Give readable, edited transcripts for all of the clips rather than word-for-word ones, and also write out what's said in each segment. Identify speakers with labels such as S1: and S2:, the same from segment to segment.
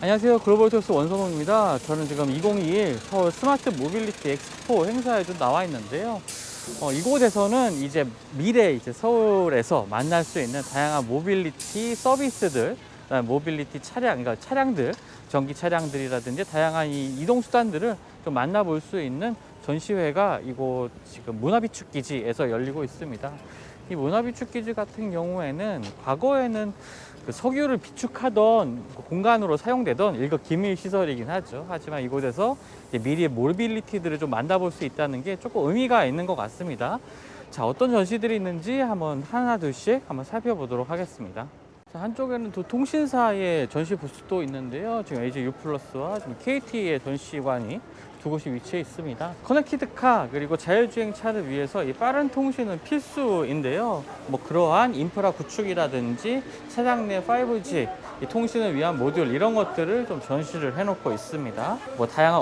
S1: 안녕하세요. 글로벌토스 원성호입니다. 저는 지금 2021 서울 스마트 모빌리티 엑스포 행사에 좀 나와 있는데요. 이곳에서는 이제 미래 서울에서 만날 수 있는 다양한 모빌리티 서비스들, 모빌리티 차량, 그러니까 차량들, 전기 차량들이라든지 다양한 이 이동 수단들을 좀 만나볼 수 있는 전시회가 이곳 지금 문화비축기지에서 열리고 있습니다. 이 문화비축기지 같은 경우에는 과거에는 그 석유를 비축하던 공간으로 사용되던 일각 기밀 시설이긴 하죠. 하지만 이곳에서 이제 미래의 모빌리티들을 좀 만나볼 수 있다는 게 조금 의미가 있는 것 같습니다. 자, 어떤 전시들이 있는지 한번 하나 둘씩 한번 살펴보도록 하겠습니다. 자, 한쪽에는 또 통신사의 전시 부스도 있는데요. 지금 LG U+와 지금 KT의 전시관이 두 곳이 위치해 있습니다. 커넥티드카 그리고 자율주행차를 위해서 이 빠른 통신은 필수인데요. 뭐 그러한 인프라 구축이라든지 차량 내 5G 이 통신을 위한 모듈 이런 것들을 좀 전시를 해놓고 있습니다. 뭐 다양한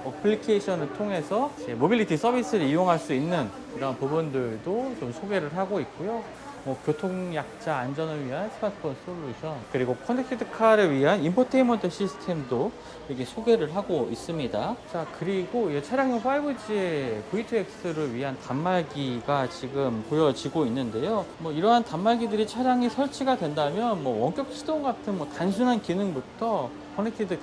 S1: 어플리케이션을 통해서 모빌리티 서비스를 이용할 수 있는 이런 부분들도 좀 소개를 하고 있고요. 교통약자 안전을 위한 스마트폰 솔루션, 그리고 커넥티드카를 위한 인포테인먼트 시스템도 이렇게 소개를 하고 있습니다. 자, 그리고 이 차량용 5G의 V2X를 위한 단말기가 지금 보여지고 있는데요. 뭐 이러한 단말기들이 차량에 설치가 된다면 뭐 원격 시동 같은 뭐 단순한 기능부터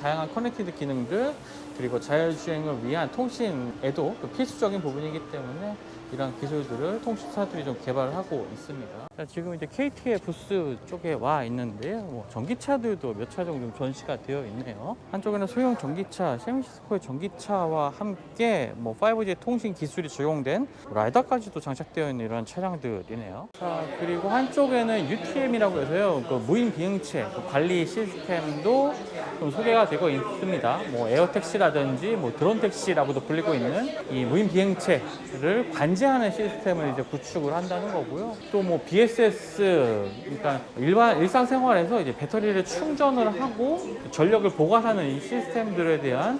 S1: 다양한 커넥티드 기능들, 그리고 자율주행을 위한 통신에도 필수적인 부분이기 때문에 이런 기술들을 통신사들이 좀 개발하고 있습니다. 자, 지금 이제 KT의 부스 쪽에 와 있는데요. 뭐 전기차들도 몇 차 정도 전시가 되어 있네요. 한쪽에는 소형 전기차, 세미시스코의 전기차와 함께 뭐 5G 통신 기술이 적용된 라이더까지도 장착되어 있는 이런 차량들이네요. 자, 그리고 한쪽에는 UTM이라고 해서요. 그 무인 비행체 관리 시스템도 좀 소개가 되고 있습니다. 뭐 에어택시라든지 뭐 드론 택시라고도 불리고 있는 이 무인 비행체를 관제하는 시스템을 이제 구축을 한다는 거고요. 또 뭐 BSS, 그러니까 일상생활에서 이제 배터리를 충전을 하고 전력을 보관하는 이 시스템들에 대한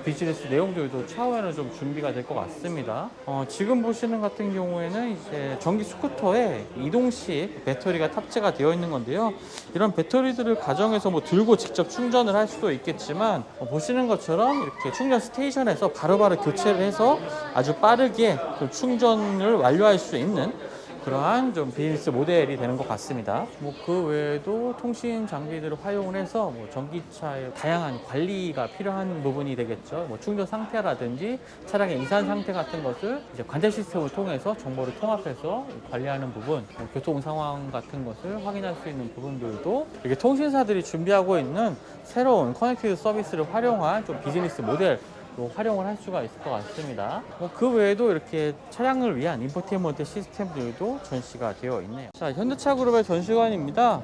S1: 비즈니스 내용들도 차후에는 좀 준비가 될 것 같습니다. 지금 보시는 같은 경우에는 이제 전기 스쿠터에 이동식 배터리가 탑재가 되어 있는 건데요. 이런 배터리들을 가정에서 뭐 들고 직접 충전을 할 수도 있겠지만 보시는 것처럼 이렇게 충전 스테이션에서 바로바로 교체를 해서 아주 빠르게 충전을 완료할 수 있는 그러한 좀 비즈니스 모델이 되는 것 같습니다. 뭐 그 외에도 통신 장비들을 활용을 해서 뭐 전기차의 다양한 관리가 필요한 부분이 되겠죠. 뭐 충전 상태라든지 차량의 이산 상태 같은 것을 이제 관제 시스템을 통해서 정보를 통합해서 관리하는 부분, 뭐 교통 상황 같은 것을 확인할 수 있는 부분들도 이렇게 통신사들이 준비하고 있는 새로운 커넥티드 서비스를 활용한 좀 비즈니스 모델 활용을 할 수가 있을 것 같습니다. 그 외에도 이렇게 차량을 위한 인포테인먼트 시스템들도 전시가 되어 있네요. 자, 현대차 그룹의 전시관입니다.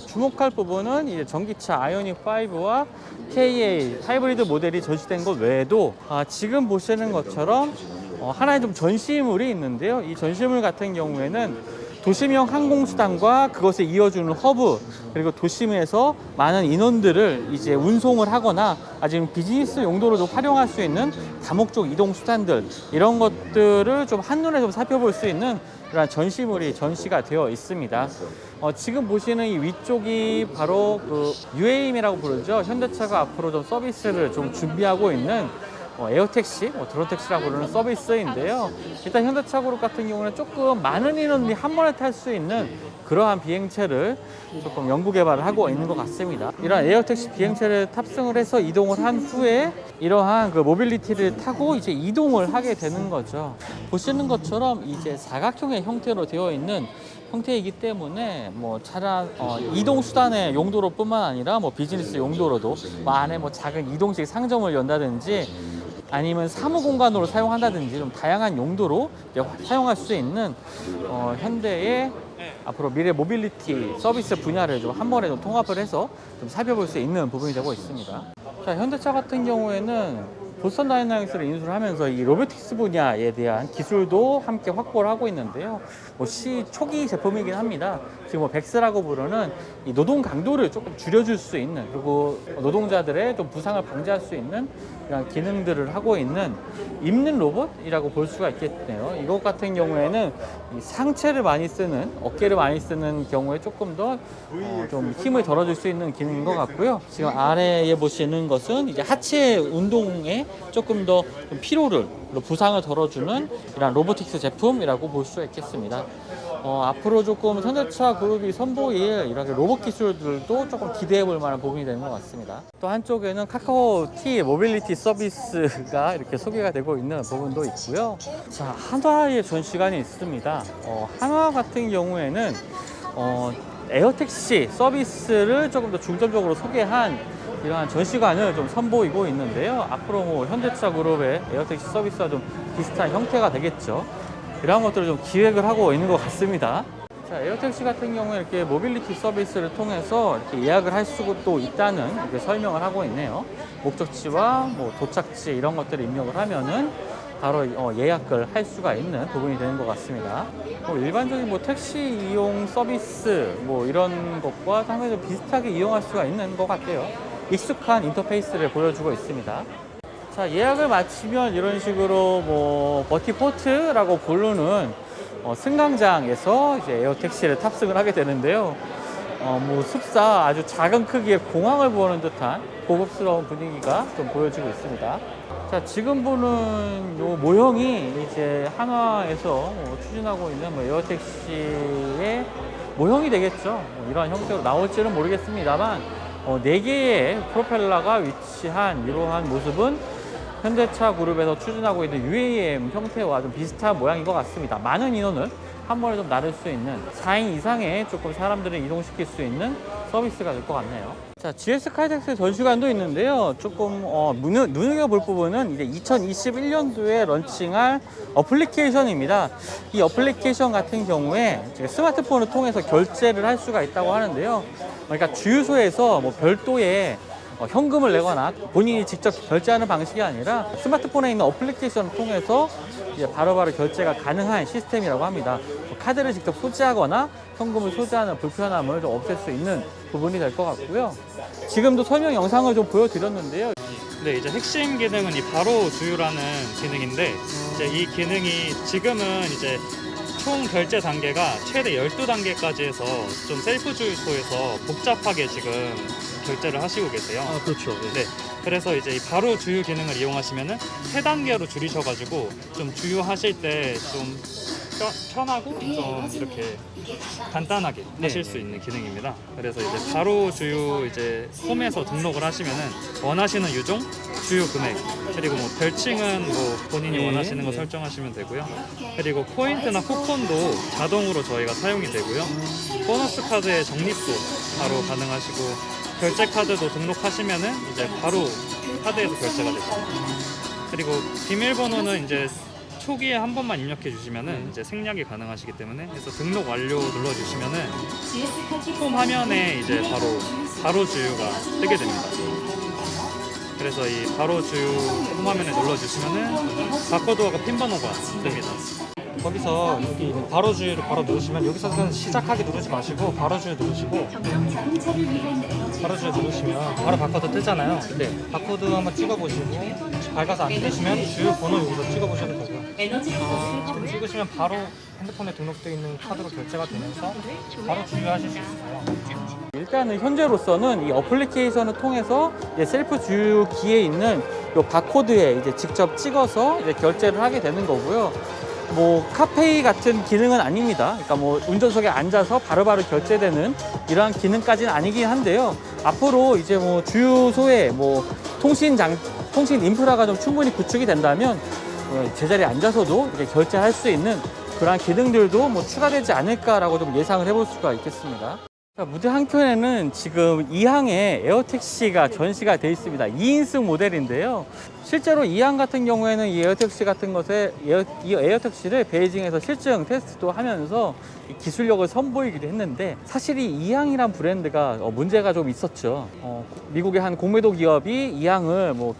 S1: 주목할 부분은 이제 전기차 아이오닉 5와 KA 하이브리드 모델이 전시된 것 외에도 지금 보시는 것처럼 하나의 좀 전시물이 있는데요. 이 전시물 같은 경우에는 도심형 항공수단과 그것을 이어주는 허브, 그리고 도심에서 많은 인원들을 이제 운송을 하거나 아직 비즈니스 용도로도 활용할 수 있는 다목적 이동 수단들, 이런 것들을 좀 한눈에 좀 살펴볼 수 있는 그런 전시물이 전시가 되어 있습니다. 지금 보시는 이 위쪽이 바로 그 UAM이라고 부르죠. 현대차가 앞으로 좀 서비스를 좀 준비하고 있는 에어택시, 드론 택시라고 부르는 서비스인데요. 일단 현대차그룹 같은 경우는 조금 많은 인원이 한 번에 탈 수 있는 그러한 비행체를 조금 연구 개발을 하고 있는 것 같습니다. 이런 에어택시 비행체를 탑승을 해서 이동을 한 후에 이러한 그 모빌리티를 타고 이제 이동을 하게 되는 거죠. 보시는 것처럼 이제 사각형의 형태로 되어 있는 형태이기 때문에 뭐 차량 이동 수단의 용도로뿐만 아니라 뭐 비즈니스 용도로도 뭐 안에 뭐 작은 이동식 상점을 연다든지 아니면 사무 공간으로 사용한다든지 좀 다양한 용도로 사용할 수 있는 현대의 앞으로 미래 모빌리티 서비스 분야를 좀 한 번에 좀 통합을 해서 좀 살펴볼 수 있는 부분이 되고 있습니다. 자, 현대차 같은 경우에는 보스턴 다이나믹스를 인수를 하면서 이 로보틱스 분야에 대한 기술도 함께 확보를 하고 있는데요. 초기 제품이긴 합니다. 지금 백스라고 부르는 이 노동 강도를 조금 줄여줄 수 있는, 그리고 노동자들의 좀 부상을 방지할 수 있는 이런 기능들을 하고 있는 입는 로봇이라고 볼 수가 있겠네요. 이것 같은 경우에는 이 상체를 많이 쓰는, 어깨를 많이 쓰는 경우에 조금 더 좀 힘을 덜어줄 수 있는 기능인 것 같고요. 지금 아래에 보시는 것은 이제 하체 운동에 조금 더 피로를, 부상을 덜어주는 이런 로보틱스 제품이라고 볼 수 있겠습니다. 앞으로 조금 현대차 그룹이 선보일 이렇게 로봇 기술들도 조금 기대해 볼 만한 부분이 되는 것 같습니다. 또 한쪽에는 카카오 T 모빌리티 서비스가 이렇게 소개가 되고 있는 부분도 있고요. 자, 한화의 전시관이 있습니다. 한화 같은 경우에는 에어택시 서비스를 조금 더 중점적으로 소개한 이러한 전시관을 좀 선보이고 있는데요. 앞으로 현대차 그룹의 에어택시 서비스와 좀 비슷한 형태가 되겠죠. 이러한 것들을 좀 기획을 하고 있는 것 같습니다. 자, 에어택시 같은 경우에 이렇게 모빌리티 서비스를 통해서 이렇게 예약을 할 수도 있다는 이렇게 설명을 하고 있네요. 목적지와 도착지 이런 것들을 입력을 하면은 바로 예약을 할 수가 있는 부분이 되는 것 같습니다. 일반적인 택시 이용 서비스 이런 것과 상당히 좀 비슷하게 이용할 수가 있는 것 같아요. 익숙한 인터페이스를 보여주고 있습니다. 자, 예약을 마치면 이런 식으로 버티포트라고 부르는 승강장에서 이제 에어택시를 탑승을 하게 되는데요. 습사 아주 작은 크기의 공항을 보는 듯한 고급스러운 분위기가 좀 보여지고 있습니다. 자, 지금 보는 요 모형이 이제 한화에서 추진하고 있는 에어택시의 모형이 되겠죠. 이런 형태로 나올지는 모르겠습니다만 4개의 프로펠러가 위치한 이러한 모습은 현대차 그룹에서 추진하고 있는 UAM 형태와 좀 비슷한 모양인 것 같습니다. 많은 인원을 한 번에 좀 나를 수 있는 4인 이상의 조금 사람들을 이동시킬 수 있는 서비스가 될 것 같네요. 자, GS 카이텍스 전시관도 있는데요. 조금 눈여겨볼 부분은 이제 2021년도에 런칭할 어플리케이션입니다. 이 어플리케이션 같은 경우에 스마트폰을 통해서 결제를 할 수가 있다고 하는데요. 그러니까 주유소에서 별도의 현금을 내거나 본인이 직접 결제하는 방식이 아니라 스마트폰에 있는 어플리케이션을 통해서 이제 바로바로 결제가 가능한 시스템이라고 합니다. 카드를 직접 소지하거나 현금을 소지하는 불편함을 좀 없앨 수 있는 부분이 될 것 같고요. 지금도 설명 영상을 좀 보여드렸는데요.
S2: 네, 이제 핵심 기능은 이 바로 주유라는 기능인데, 이제 이 기능이 지금은 이제 총 결제 단계가 최대 12단계까지 해서 좀 셀프 주유소에서 복잡하게 지금 결제를 하시고 계세요.
S1: 아, 그렇죠.
S2: 네. 그래서 이제 이 바로 주유 기능을 이용하시면은 3단계로 줄이셔가지고 좀 주유하실 때 좀 편하고 좀 이렇게 간단하게 하실 수 있는 기능입니다. 그래서 이제 바로 주유 이제 홈에서 등록을 하시면은 원하시는 유종, 주유 금액, 그리고 별칭은 본인이 원하시는 거 설정하시면 되고요. 그리고 포인트나 쿠폰도 자동으로 저희가 사용이 되고요. 보너스 카드의 적립도 바로 가능하시고, 결제 카드도 등록하시면은 이제 바로 카드에서 결제가 되십니다. 그리고 비밀번호는 이제 초기에 한 번만 입력해 주시면은 이제 생략이 가능하시기 때문에, 그래서 등록 완료 눌러 주시면은 홈 화면에 이제 바로 주유가 뜨게 됩니다. 그래서 이 바로 주유 홈 화면에 눌러 주시면은 바코드와 핀번호가 뜹니다. 거기서 여기 바로 주유를 바로 누르시면, 여기서는 시작하기 누르지 마시고 바로 주유 누르시고, 바로 주유 누르시면 바로 바코드 뜨잖아요. 네. 바코드 한번 찍어보시고 밝아서 안 뜨시면 주유 번호 여기서 찍어보셔도 되고요. 찍으시면 바로 핸드폰에 등록되어 있는 카드로 결제가 되면서 바로 주유하실 수 있어요.
S1: 일단은 현재로서는 이 어플리케이션을 통해서 이제 셀프 주유기에 있는 이 바코드에 이제 직접 찍어서 이제 결제를 하게 되는 거고요. 카페이 같은 기능은 아닙니다. 그러니까 운전석에 앉아서 바로바로 결제되는 이러한 기능까지는 아니긴 한데요. 앞으로 이제 주유소에 통신 인프라가 좀 충분히 구축이 된다면 제자리에 앉아서도 이렇게 결제할 수 있는 그러한 기능들도 추가되지 않을까라고 좀 예상을 해볼 수가 있겠습니다. 무대 한켠에는 지금 2항의 에어택시가 전시가 되어 있습니다. 2인승 모델인데요. 실제로 이항 같은 경우에는 이 에어택시 같은 것에 이 에어택시를 베이징에서 실증 테스트도 하면서 이 기술력을 선보이기도 했는데, 사실 이 이항이란 브랜드가 문제가 좀 있었죠. 미국의 한 공매도 기업이 이항을 뭐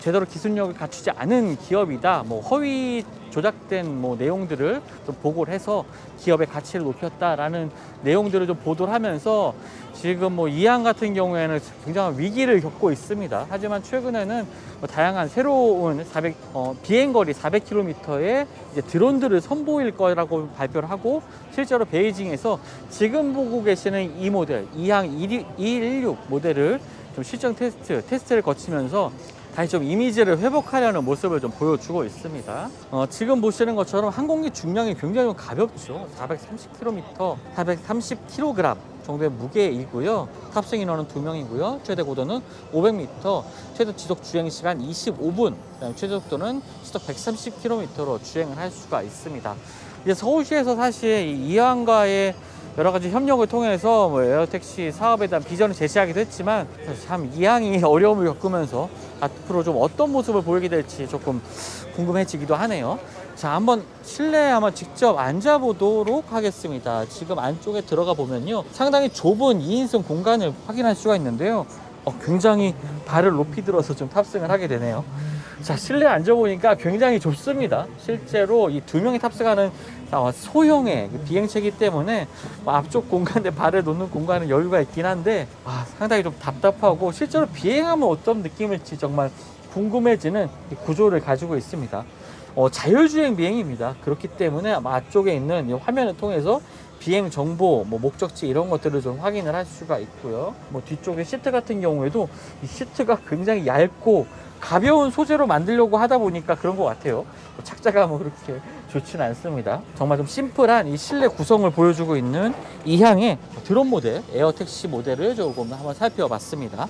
S1: 제대로 기술력을 갖추지 않은 기업이다, 뭐 허위 조작된 뭐 내용들을 좀 보고를 해서 기업의 가치를 높였다라는 내용들을 좀 보도를 하면서 지금 뭐 이항 같은 경우에는 굉장한 위기를 겪고 있습니다. 하지만 최근에는 뭐 다양한 새로운 비행거리 400km의 이제 드론들을 선보일 거라고 발표를 하고, 실제로 베이징에서 지금 보고 계시는 이 모델 이항 216 모델을 좀 실증 테스트를 거치면서 다시 좀 이미지를 회복하려는 모습을 좀 보여주고 있습니다. 지금 보시는 것처럼 항공기 중량이 굉장히 가볍죠. 430km, 430kg 정도의 무게이고요. 탑승 인원은 2명이고요. 최대 고도는 500m, 최대 지속 주행 시간 25분, 최대 속도는 시속 130km로 주행을 할 수가 있습니다. 이제 서울시에서 사실 이 이항과의 여러 가지 협력을 통해서 뭐 에어택시 사업에 대한 비전을 제시하기도 했지만, 참 이항이 어려움을 겪으면서 앞으로 좀 어떤 모습을 보이게 될지 조금 궁금해지기도 하네요. 자, 한번 실내에 한번 직접 앉아보도록 하겠습니다. 지금 안쪽에 들어가 보면요, 상당히 좁은 2인승 공간을 확인할 수가 있는데요. 굉장히 발을 높이 들어서 좀 탑승을 하게 되네요. 자, 실내에 앉아보니까 굉장히 좁습니다. 실제로 이 2명이 탑승하는 소형의 비행체이기 때문에 앞쪽 공간에 발을 놓는 공간은 여유가 있긴 한데, 상당히 좀 답답하고 실제로 비행하면 어떤 느낌일지 정말 궁금해지는 구조를 가지고 있습니다. 자율주행 비행입니다. 그렇기 때문에 앞쪽에 있는 이 화면을 통해서 비행 정보, 뭐 목적지 이런 것들을 좀 확인을 할 수가 있고요. 뭐 뒤쪽에 시트 같은 경우에도 이 시트가 굉장히 얇고 가벼운 소재로 만들려고 하다 보니까 그런 것 같아요. 착자감은 그렇게 좋지는 않습니다. 정말 좀 심플한 이 실내 구성을 보여주고 있는 이항의 드론 모델, 에어택시 모델을 조금 한번 살펴봤습니다.